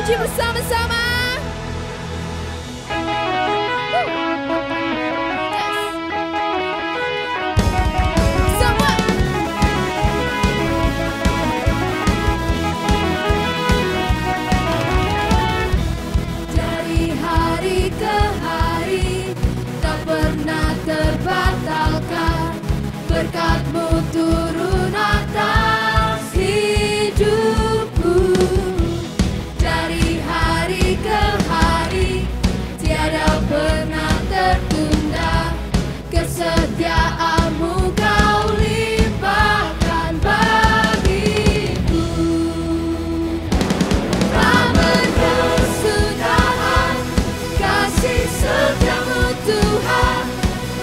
puji bersama-sama. Semua. Dari hari ke hari tak pernah terbatalkan, berkat-Mu turun atas hidupku. Dari hari ke hari tiada pernah tertunda, kesetiaan-Mu Kau limpahkan bagiku. Tak berkesudahan kasih setia-Mu Tuhan,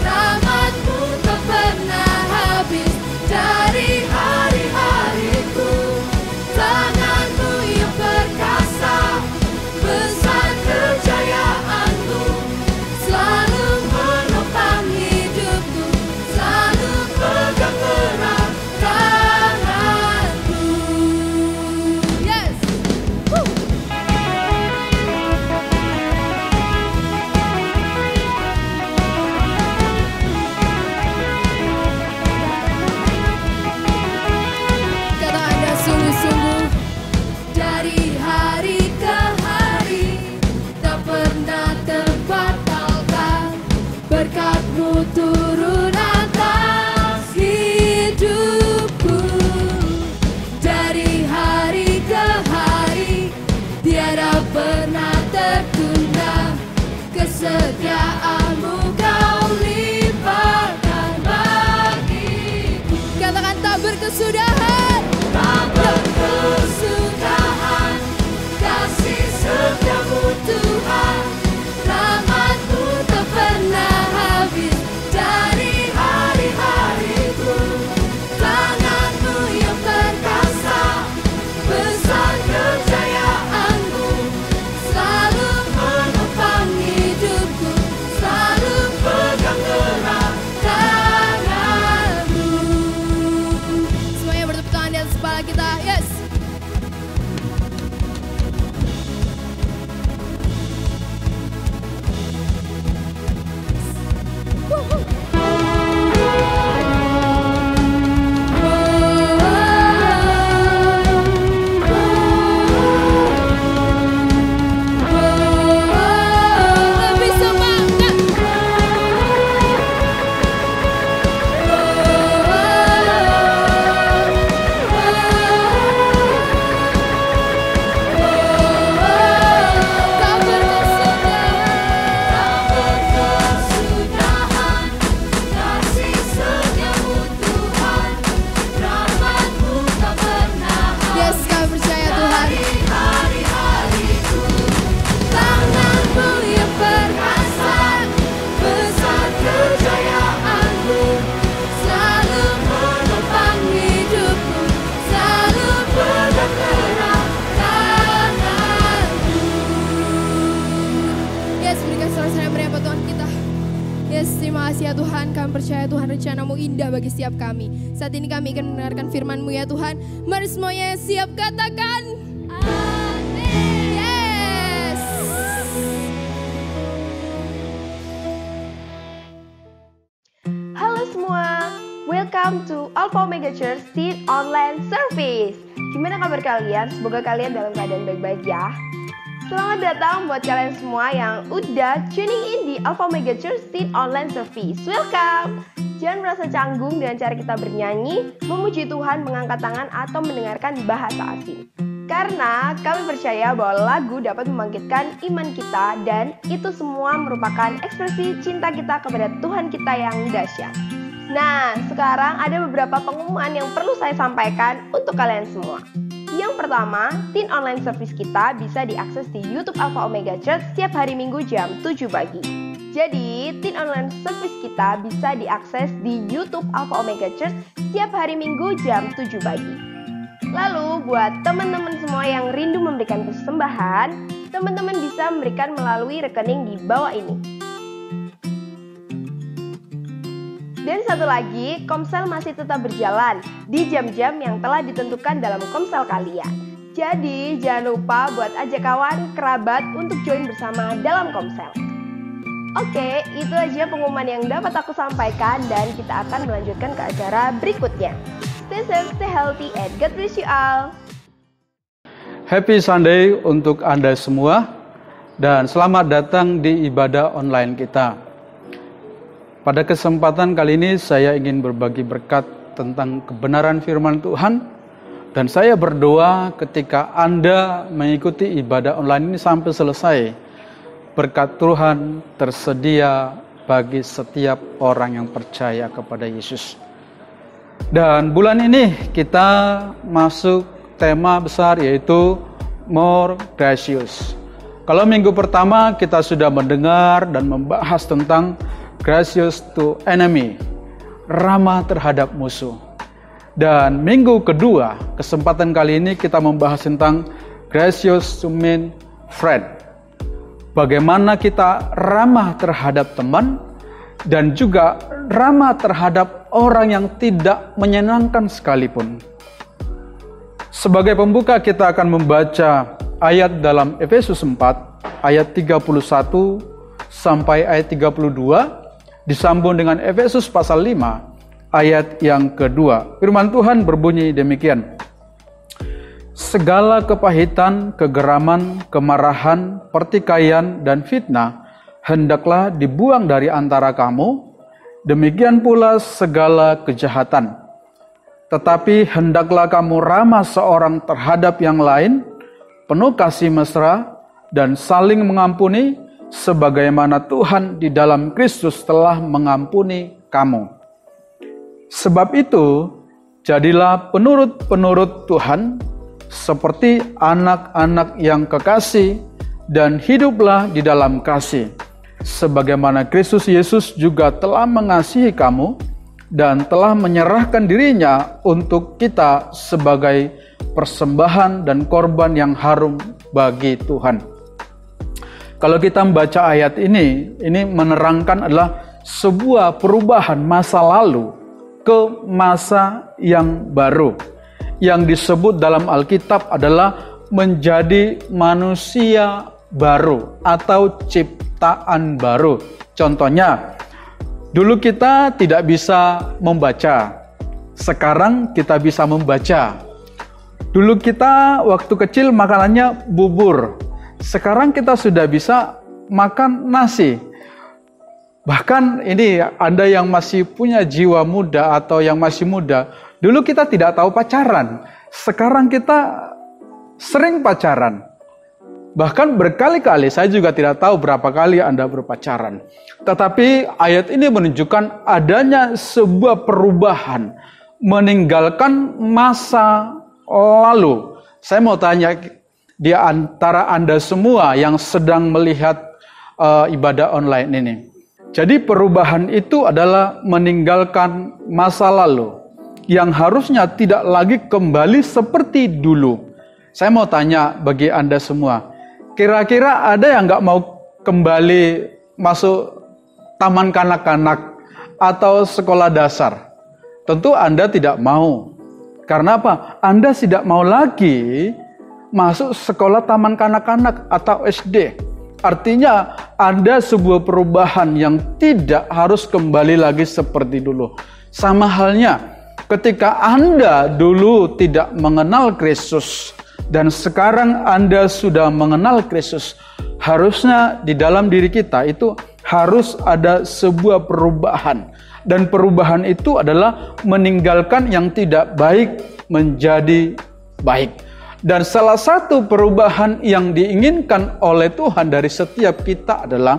rahmat-Mu tak pernah habis dari hari-hariku. Tangan-Mu yang perkasa, besar kejayaan-Mu, selalu menopang hidupku, selalu pegang erat tanganku. Yes. Woo. Kata Anda sungguh-sungguh, dari hari ke hari tak pernah terbatalkan, berkat-Mu turun atas hidupku. Dari hari ke hari tiada pernah tertunda, kesetiaan-Mu Kau limpahkan bagiku. Katakan tak berkesudahan, tak berkesudahan kasih setia-Mu Tuhan, rahmat-Mu tak pernah habis dari hari-hariku. Tangan-Mu yang perkasa, besar kejayaan-Mu, selalu menopang hidupku, selalu pegang erat tangan-Mu. Semuanya bertepuk tangan di atas kepala kita. Yes. Lebih semangat. Tak berkesudahan kasih setia-Mu Tuhan, rahmat-Mu tak pernah habis. Yes, kami percaya Tuhan. Hari-hariku, tangan-Mu yang perkasa, besar kejayaan-Mu, selalu menopang hidupku, selalu pegang erat tangan-Mu. Yes, berikan sorak-sorai meriah buat Tuhan kita. Yes, terima kasih ya Tuhan. Kami percaya Tuhan rencana-Mu indah bagi setiap kami. Saat ini kami akan mendengarkan firman-Mu ya Tuhan. Mari semuanya siap katakan amin. Yes. Halo semua, welcome to Alpha Omega Church Teen Online Service. Gimana kabar kalian? Semoga kalian dalam keadaan baik-baik ya. Selamat datang buat kalian semua yang udah tuning in di Alpha Omega Church Teen Online Service. Welcome! Jangan merasa canggung dengan cara kita bernyanyi, memuji Tuhan, mengangkat tangan, atau mendengarkan bahasa asing. Karena kami percaya bahwa lagu dapat membangkitkan iman kita dan itu semua merupakan ekspresi cinta kita kepada Tuhan kita yang dahsyat. Nah, sekarang ada beberapa pengumuman yang perlu saya sampaikan untuk kalian semua. Yang pertama, Teen Online Service kita bisa diakses di YouTube Alpha Omega Church setiap hari Minggu jam 7 pagi. Jadi, Teen Online Service kita bisa diakses di YouTube Alpha Omega Church setiap hari Minggu jam 7 pagi. Lalu, buat teman-teman semua yang rindu memberikan persembahan, teman-teman bisa memberikan melalui rekening di bawah ini. Dan satu lagi, Komsel masih tetap berjalan di jam-jam yang telah ditentukan dalam Komsel kalian. Jadi jangan lupa buat ajak kawan, kerabat untuk join bersama dalam Komsel. Oke, itu aja pengumuman yang dapat aku sampaikan dan kita akan melanjutkan ke acara berikutnya. Stay safe, stay healthy, and God bless you all. Happy Sunday untuk Anda semua dan selamat datang di ibadah online kita. Pada kesempatan kali ini saya ingin berbagi berkat tentang kebenaran firman Tuhan. Dan saya berdoa ketika Anda mengikuti ibadah online ini sampai selesai, berkat Tuhan tersedia bagi setiap orang yang percaya kepada Yesus. Dan bulan ini kita masuk tema besar yaitu More Gracious. Kalau minggu pertama kita sudah mendengar dan membahas tentang Gracious to Enemy, ramah terhadap musuh. Dan minggu kedua, kesempatan kali ini kita membahas tentang Gracious to mean friend. Bagaimana kita ramah terhadap teman dan juga ramah terhadap orang yang tidak menyenangkan sekalipun. Sebagai pembuka kita akan membaca ayat dalam Efesus 4 ayat 31 sampai ayat 32 disambung dengan Efesus pasal 5 ayat yang kedua. Firman Tuhan berbunyi demikian. Segala kepahitan, kegeraman, kemarahan, pertikaian, dan fitnah hendaklah dibuang dari antara kamu. Demikian pula segala kejahatan. Tetapi hendaklah kamu ramah seorang terhadap yang lain, penuh kasih mesra, dan saling mengampuni, sebagaimana Tuhan di dalam Kristus telah mengampuni kamu. Sebab itu, jadilah penurut-penurut Tuhan, seperti anak-anak yang kekasih, dan hiduplah di dalam kasih, sebagaimana Kristus Yesus juga telah mengasihi kamu, dan telah menyerahkan dirinya untuk kita sebagai persembahan dan korban yang harum bagi Tuhan. Kalau kita membaca ayat ini menerangkan adalah sebuah perubahan masa lalu ke masa yang baru. Yang disebut dalam Alkitab adalah menjadi manusia baru atau ciptaan baru. Contohnya, dulu kita tidak bisa membaca, sekarang kita bisa membaca. Dulu kita waktu kecil makanannya bubur, sekarang kita sudah bisa makan nasi. Bahkan ini Anda yang masih punya jiwa muda atau yang masih muda, dulu kita tidak tahu pacaran, sekarang kita sering pacaran. Bahkan berkali-kali, saya juga tidak tahu berapa kali Anda berpacaran. Tetapi ayat ini menunjukkan adanya sebuah perubahan, meninggalkan masa lalu. Saya mau tanya di antara Anda semua yang sedang melihat ibadah online ini. Jadi perubahan itu adalah meninggalkan masa lalu yang harusnya tidak lagi kembali seperti dulu. Saya mau tanya bagi Anda semua, kira-kira ada yang nggak mau kembali masuk taman kanak-kanak atau sekolah dasar? Tentu Anda tidak mau. Karena apa? Anda tidak mau lagi masuk sekolah taman kanak-kanak atau SD. Artinya ada sebuah perubahan yang tidak harus kembali lagi seperti dulu. Sama halnya ketika Anda dulu tidak mengenal Kristus dan sekarang Anda sudah mengenal Kristus, harusnya di dalam diri kita itu harus ada sebuah perubahan. Dan perubahan itu adalah meninggalkan yang tidak baik menjadi baik. Dan salah satu perubahan yang diinginkan oleh Tuhan dari setiap kita adalah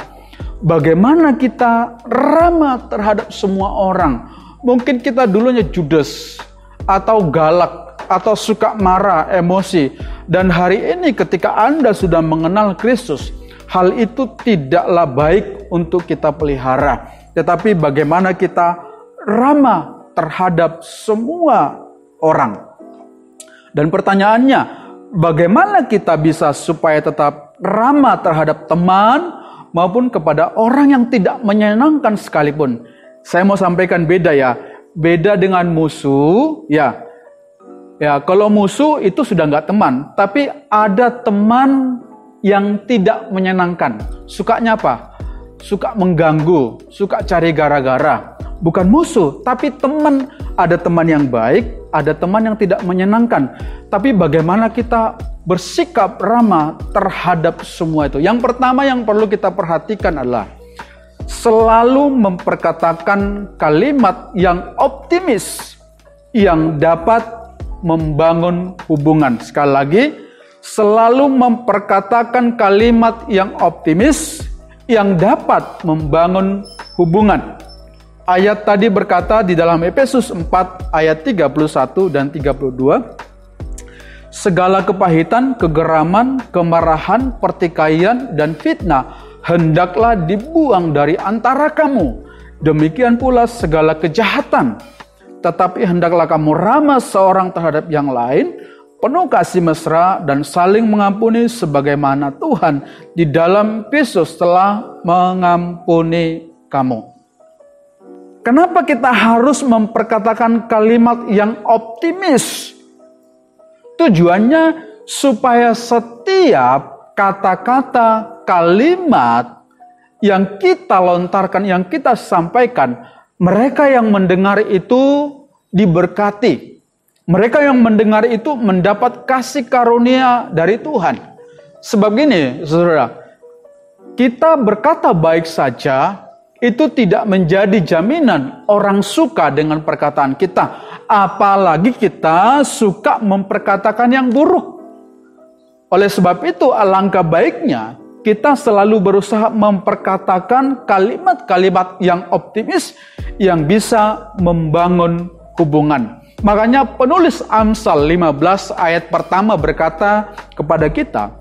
bagaimana kita ramah terhadap semua orang. Mungkin kita dulunya judes atau galak atau suka marah, emosi. Dan hari ini ketika Anda sudah mengenal Kristus, hal itu tidaklah baik untuk kita pelihara. Tetapi bagaimana kita ramah terhadap semua orang. Dan pertanyaannya, bagaimana kita bisa supaya tetap ramah terhadap teman maupun kepada orang yang tidak menyenangkan sekalipun. Saya mau sampaikan beda ya. Beda dengan musuh, ya. Ya, kalau musuh itu sudah nggak teman, tapi ada teman yang tidak menyenangkan. Sukanya apa? Suka mengganggu, suka cari gara-gara. Bukan musuh, tapi teman. Ada teman yang baik, ada teman yang tidak menyenangkan. Tapi bagaimana kita bersikap ramah terhadap semua itu? Yang pertama yang perlu kita perhatikan adalah selalu memperkatakan kalimat yang optimis yang dapat membangun hubungan. Sekali lagi, selalu memperkatakan kalimat yang optimis yang dapat membangun hubungan. Ayat tadi berkata di dalam Efesus 4 ayat 31 dan 32, segala kepahitan, kegeraman, kemarahan, pertikaian, dan fitnah hendaklah dibuang dari antara kamu. Demikian pula segala kejahatan. Tetapi hendaklah kamu ramah seorang terhadap yang lain, penuh kasih mesra dan saling mengampuni sebagaimana Tuhan di dalam Kristus telah mengampuni kamu. Kenapa kita harus memperkatakan kalimat yang optimis? Tujuannya supaya setiap kata-kata, kalimat yang kita lontarkan, yang kita sampaikan, mereka yang mendengar itu diberkati. Mereka yang mendengar itu mendapat kasih karunia dari Tuhan. Sebab gini, saudara, kita berkata baik saja, itu tidak menjadi jaminan orang suka dengan perkataan kita. Apalagi kita suka memperkatakan yang buruk. Oleh sebab itu, alangkah baiknya kita selalu berusaha memperkatakan kalimat-kalimat yang optimis yang bisa membangun hubungan. Makanya penulis Amsal 15 ayat pertama berkata kepada kita,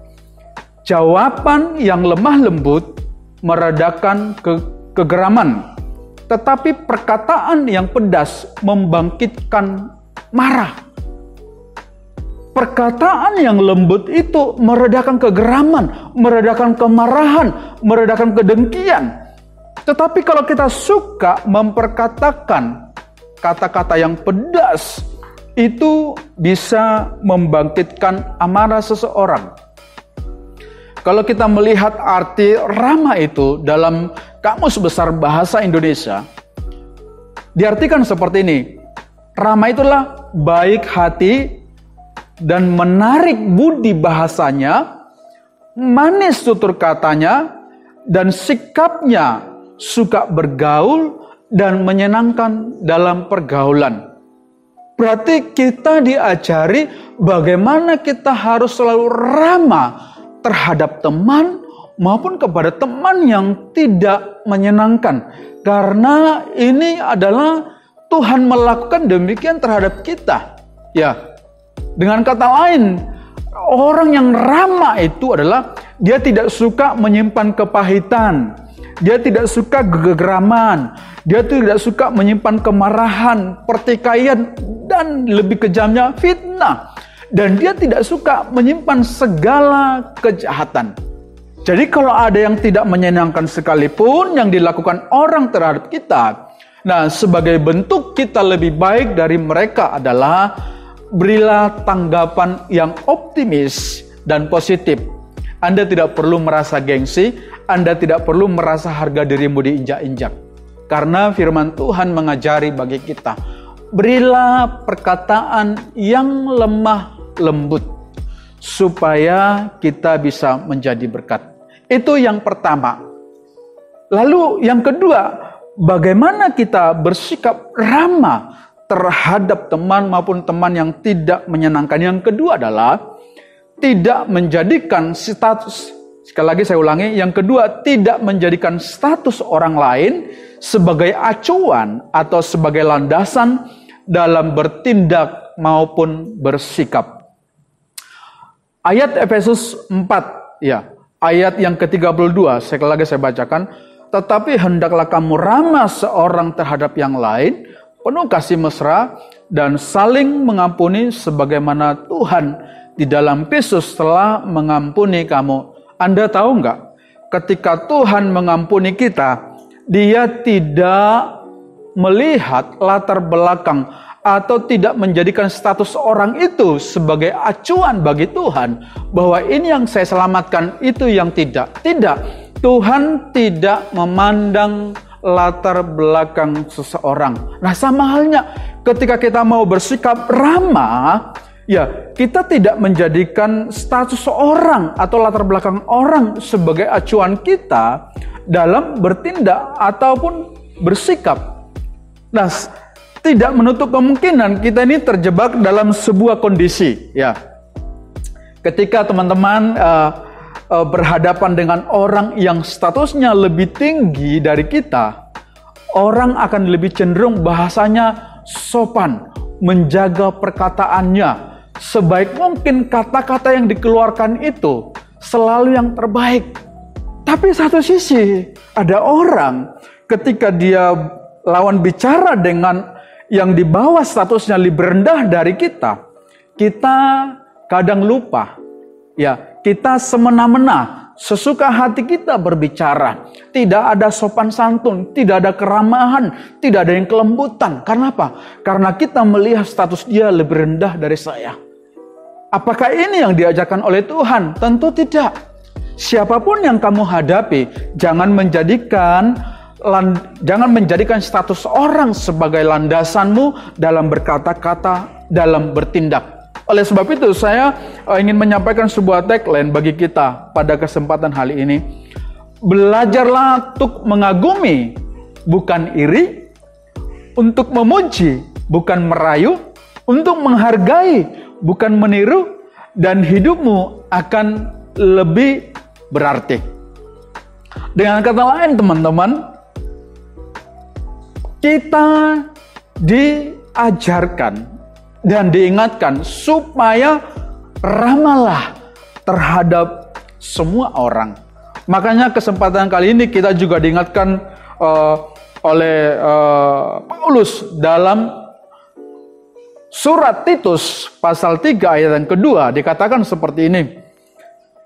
jawaban yang lemah lembut meredakan kegeraman, tetapi perkataan yang pedas membangkitkan marah. Perkataan yang lembut itu meredakan kegeraman, meredakan kemarahan, meredakan kedengkian. Tetapi kalau kita suka memperkatakan kata-kata yang pedas, itu bisa membangkitkan amarah seseorang. Kalau kita melihat arti ramah itu dalam Kamus Besar Bahasa Indonesia, diartikan seperti ini. Ramah itulah baik hati dan menarik budi bahasanya, manis tutur katanya, dan sikapnya suka bergaul dan menyenangkan dalam pergaulan. Berarti kita diajari bagaimana kita harus selalu ramah terhadap teman maupun kepada teman yang tidak menyenangkan. Karena ini adalah Tuhan melakukan demikian terhadap kita. Ya, dengan kata lain, orang yang ramah itu adalah dia tidak suka menyimpan kepahitan, dia tidak suka kegeraman, dia tidak suka menyimpan kemarahan, pertikaian, dan lebih kejamnya fitnah. Dan dia tidak suka menyimpan segala kejahatan. Jadi kalau ada yang tidak menyenangkan sekalipun yang dilakukan orang terhadap kita, nah sebagai bentuk kita lebih baik dari mereka adalah berilah tanggapan yang optimis dan positif. Anda tidak perlu merasa gengsi, Anda tidak perlu merasa harga dirimu diinjak-injak. Karena firman Tuhan mengajari bagi kita, berilah perkataan yang lemah lembut supaya kita bisa menjadi berkat. Itu yang pertama. Lalu yang kedua, bagaimana kita bersikap ramah terhadap teman maupun teman yang tidak menyenangkan. Yang kedua adalah tidak menjadikan status, sekali lagi saya ulangi, yang kedua tidak menjadikan status orang lain sebagai acuan atau sebagai landasan dalam bertindak maupun bersikap. Ayat Efesus 4, ya, ayat yang ke-32, sekali lagi saya bacakan. Tetapi hendaklah kamu ramah seorang terhadap yang lain, penuh kasih mesra, dan saling mengampuni sebagaimana Tuhan di dalam Kristus telah mengampuni kamu. Anda tahu nggak? Ketika Tuhan mengampuni kita, Dia tidak melihat latar belakang atau tidak menjadikan status orang itu sebagai acuan bagi Tuhan, bahwa ini yang saya selamatkan, itu yang tidak. Tidak, Tuhan tidak memandang latar belakang seseorang. Nah, sama halnya ketika kita mau bersikap ramah, ya, kita tidak menjadikan status orang atau latar belakang orang sebagai acuan kita dalam bertindak ataupun bersikap. Nah, tidak menutup kemungkinan kita ini terjebak dalam sebuah kondisi, ya. Ketika teman-teman berhadapan dengan orang yang statusnya lebih tinggi dari kita, orang akan lebih cenderung bahasanya sopan, menjaga perkataannya. Sebaik mungkin kata-kata yang dikeluarkan itu selalu yang terbaik. Tapi satu sisi, ada orang ketika dia lawan bicara dengan yang di bawah statusnya lebih rendah dari kita, kita kadang lupa. Ya, kita semena-mena, sesuka hati kita berbicara. Tidak ada sopan santun, tidak ada keramahan, tidak ada yang kelembutan. Karena apa? Karena kita melihat status dia lebih rendah dari saya. Apakah ini yang diajarkan oleh Tuhan? Tentu tidak. Siapapun yang kamu hadapi, jangan menjadikan status orang sebagai landasanmu dalam berkata-kata, dalam bertindak. Oleh sebab itu, saya ingin menyampaikan sebuah tagline bagi kita pada kesempatan kali ini. Belajarlah untuk mengagumi, bukan iri, untuk memuji, bukan merayu, untuk menghargai, bukan meniru, dan hidupmu akan lebih berarti. Dengan kata lain, teman-teman, kita diajarkan dan diingatkan supaya ramahlah terhadap semua orang. Makanya kesempatan kali ini kita juga diingatkan oleh Paulus dalam surat Titus pasal 3 ayat yang kedua, dikatakan seperti ini.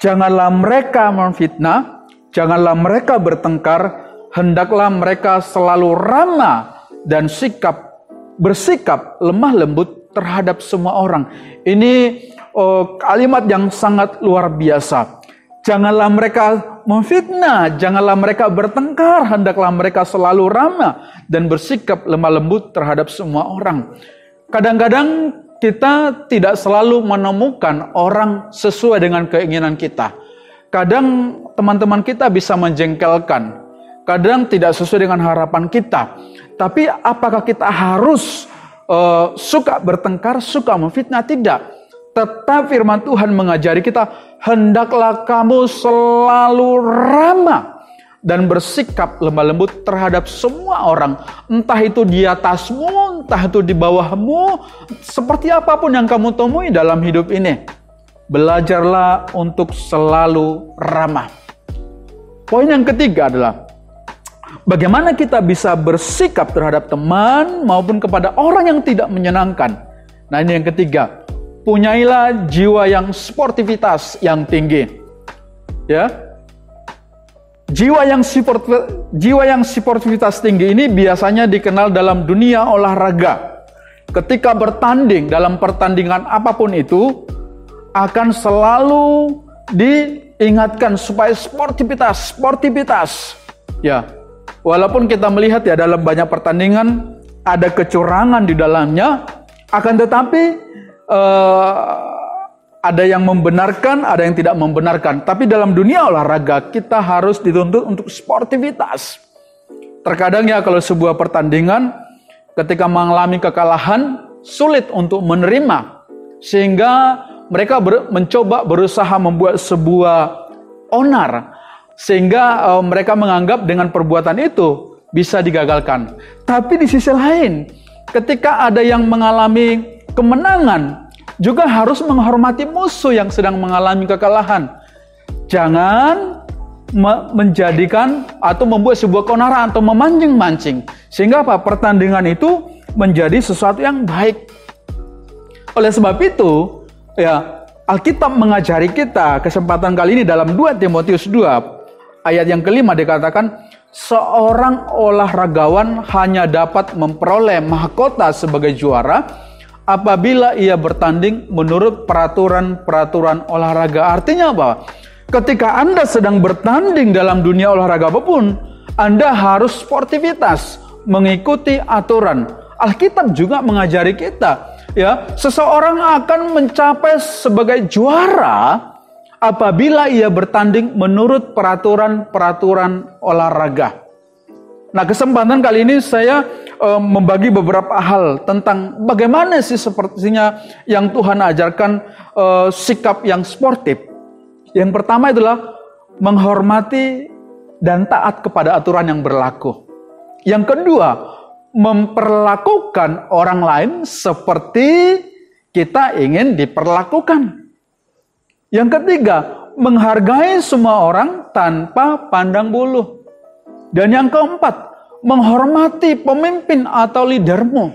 Janganlah mereka memfitnah, janganlah mereka bertengkar, hendaklah mereka selalu ramah dan bersikap lemah lembut terhadap semua orang. Ini kalimat yang sangat luar biasa. Janganlah mereka memfitnah, janganlah mereka bertengkar, hendaklah mereka selalu ramah dan bersikap lemah lembut terhadap semua orang. Kadang-kadang kita tidak selalu menemukan orang sesuai dengan keinginan kita. Kadang teman-teman kita bisa menjengkelkan, kadang tidak sesuai dengan harapan kita. Tapi apakah kita harus suka bertengkar, suka memfitnah? Tidak. Tetap firman Tuhan mengajari kita, hendaklah kamu selalu ramah dan bersikap lemah lembut terhadap semua orang. Entah itu di atasmu, entah itu di bawahmu, seperti apapun yang kamu temui dalam hidup ini. Belajarlah untuk selalu ramah. Poin yang ketiga adalah bagaimana kita bisa bersikap terhadap teman maupun kepada orang yang tidak menyenangkan. Nah, ini yang ketiga. Punyailah jiwa yang sportivitas yang tinggi. Ya. Jiwa yang sportivitas tinggi ini biasanya dikenal dalam dunia olahraga. Ketika bertanding dalam pertandingan apapun itu, akan selalu diingatkan supaya sportivitas. Ya. Walaupun kita melihat ya dalam banyak pertandingan ada kecurangan di dalamnya, akan tetapi ada yang membenarkan, ada yang tidak membenarkan. Tapi dalam dunia olahraga kita harus dituntut untuk sportivitas. Terkadang ya kalau sebuah pertandingan ketika mengalami kekalahan sulit untuk menerima, sehingga mereka mencoba berusaha membuat sebuah onar, sehingga mereka menganggap dengan perbuatan itu bisa digagalkan. Tapi di sisi lain, ketika ada yang mengalami kemenangan, juga harus menghormati musuh yang sedang mengalami kekalahan. Jangan menjadikan atau membuat sebuah keonaran atau memancing-mancing, sehingga apa? Pertandingan itu menjadi sesuatu yang baik. Oleh sebab itu, ya, Alkitab mengajari kita kesempatan kali ini dalam 2 Timotius 2 ayat yang kelima dikatakan, seorang olahragawan hanya dapat memperoleh mahkota sebagai juara apabila ia bertanding menurut peraturan-peraturan olahraga. Artinya apa? Ketika Anda sedang bertanding dalam dunia olahraga apapun, Anda harus sportivitas, mengikuti aturan. Alkitab juga mengajari kita, ya, seseorang akan mencapai sebagai juara apabila ia bertanding menurut peraturan-peraturan olahraga. Nah, kesempatan kali ini saya membagi beberapa hal tentang bagaimana sih sepertinya yang Tuhan ajarkan sikap yang sportif. Yang pertama adalah menghormati dan taat kepada aturan yang berlaku. Yang kedua, memperlakukan orang lain seperti kita ingin diperlakukan. Yang ketiga, menghargai semua orang tanpa pandang bulu. Dan yang keempat, menghormati pemimpin atau leadermu.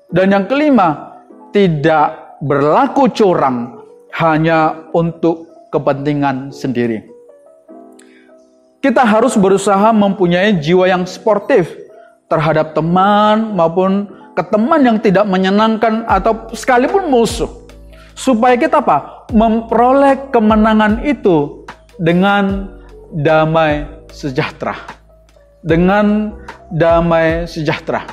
Dan yang kelima, tidak berlaku curang hanya untuk kepentingan sendiri. Kita harus berusaha mempunyai jiwa yang sportif terhadap teman maupun ke teman yang tidak menyenangkan atau sekalipun musuh. Supaya kita apa? Memperoleh kemenangan itu dengan damai sejahtera. Dengan damai sejahtera.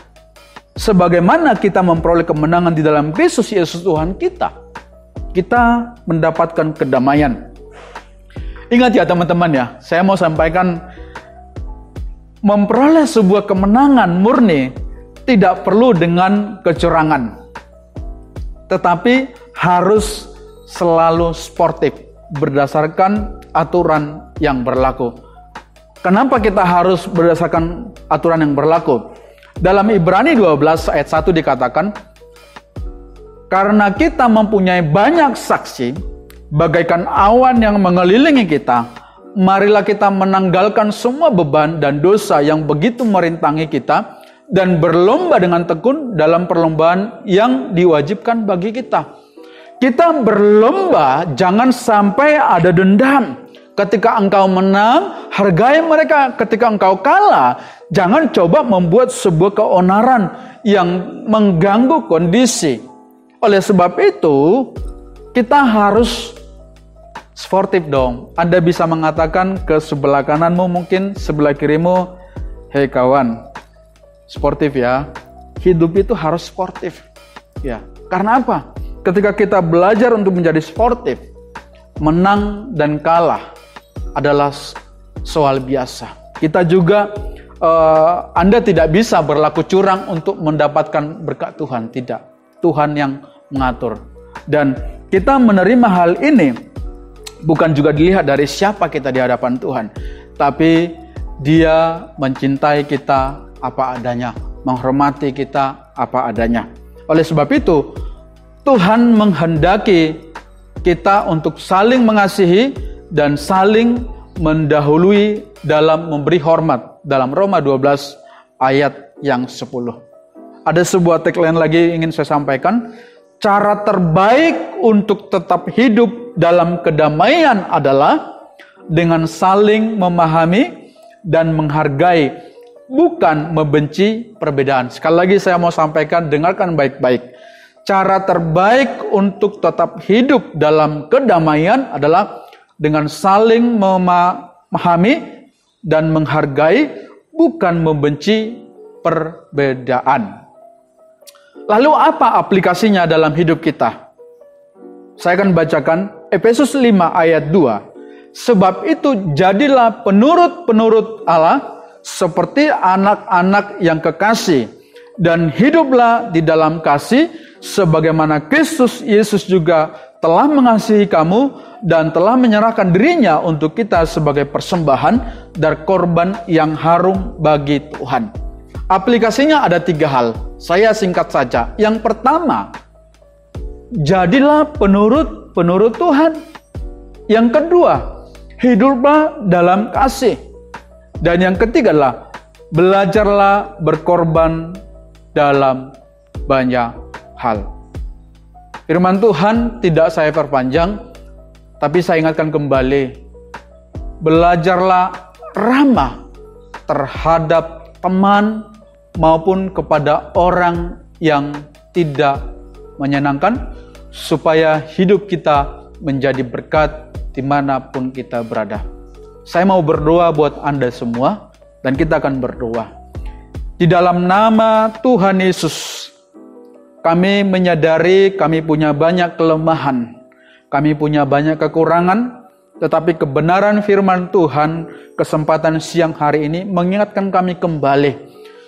Sebagaimana kita memperoleh kemenangan di dalam Kristus Yesus Tuhan kita mendapatkan kedamaian. Ingat ya teman-teman ya, saya mau sampaikan, memperoleh sebuah kemenangan murni tidak perlu dengan kecurangan. Tetapi harus selalu sportif berdasarkan aturan yang berlaku. Kenapa kita harus berdasarkan aturan yang berlaku? Dalam Ibrani 12 ayat 1 dikatakan, karena kita mempunyai banyak saksi, bagaikan awan yang mengelilingi kita, marilah kita menanggalkan semua beban dan dosa yang begitu merintangi kita, dan berlomba dengan tekun dalam perlombaan yang diwajibkan bagi kita. Kita berlomba, jangan sampai ada dendam. Ketika engkau menang, hargai mereka. Ketika engkau kalah, jangan coba membuat sebuah keonaran yang mengganggu kondisi. Oleh sebab itu, kita harus sportif dong. Anda bisa mengatakan ke sebelah kananmu, mungkin sebelah kirimu, hei kawan, sportif ya. Hidup itu harus sportif. Ya, karena apa? Ketika kita belajar untuk menjadi sportif, menang dan kalah adalah soal biasa. Kita juga, Anda tidak bisa berlaku curang untuk mendapatkan berkat Tuhan. Tidak. Tuhan yang mengatur. Dan kita menerima hal ini bukan juga dilihat dari siapa kita di hadapan Tuhan. Tapi Dia mencintai kita apa adanya. Menghormati kita apa adanya. Oleh sebab itu, Tuhan menghendaki kita untuk saling mengasihi dan saling mendahului dalam memberi hormat. Dalam Roma 12 ayat yang 10. Ada sebuah tagline lagi ingin saya sampaikan. Cara terbaik untuk tetap hidup dalam kedamaian adalah dengan saling memahami dan menghargai, bukan membenci perbedaan. Sekali lagi saya mau sampaikan, dengarkan baik-baik. Cara terbaik untuk tetap hidup dalam kedamaian adalah dengan saling memahami dan menghargai, bukan membenci perbedaan. Lalu apa aplikasinya dalam hidup kita? Saya akan bacakan Efesus 5 ayat 2. Sebab itu jadilah penurut-penurut Allah seperti anak-anak yang kekasih, dan hiduplah di dalam kasih sebagaimana Kristus Yesus juga telah mengasihi kamu dan telah menyerahkan dirinya untuk kita sebagai persembahan dan korban yang harum bagi Tuhan. Aplikasinya ada 3 hal. Saya singkat saja. Yang pertama, jadilah penurut Tuhan. Yang kedua, hiduplah dalam kasih. Dan yang ketiga adalah belajarlah berkorban dalam banyak hal. Firman Tuhan tidak saya perpanjang, tapi saya ingatkan kembali. Belajarlah ramah terhadap teman maupun kepada orang yang tidak menyenangkan, supaya hidup kita menjadi berkat dimanapun kita berada. Saya mau berdoa buat Anda semua, dan kita akan berdoa. Di dalam nama Tuhan Yesus, kami menyadari kami punya banyak kelemahan, kami punya banyak kekurangan, tetapi kebenaran firman Tuhan kesempatan siang hari ini mengingatkan kami kembali,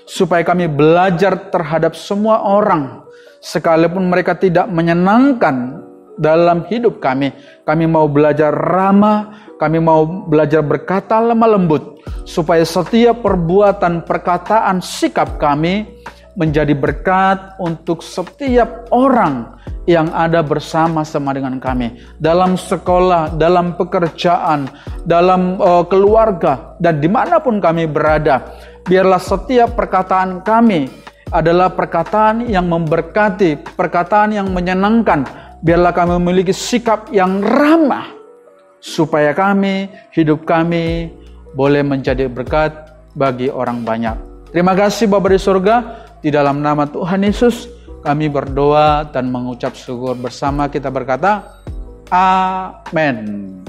supaya kami belajar terhadap semua orang, sekalipun mereka tidak menyenangkan dalam hidup kami. Kami mau belajar ramah, kami mau belajar berkata lemah lembut, supaya setiap perbuatan, perkataan, sikap kami menjadi berkat untuk setiap orang yang ada bersama-sama dengan kami. Dalam sekolah, dalam pekerjaan, dalam keluarga, dan dimanapun kami berada. Biarlah setiap perkataan kami adalah perkataan yang memberkati, perkataan yang menyenangkan. Biarlah kami memiliki sikap yang ramah, supaya kami, hidup kami boleh menjadi berkat bagi orang banyak. Terima kasih Bapa di surga, di dalam nama Tuhan Yesus kami berdoa dan mengucap syukur bersama, kita berkata, Amin.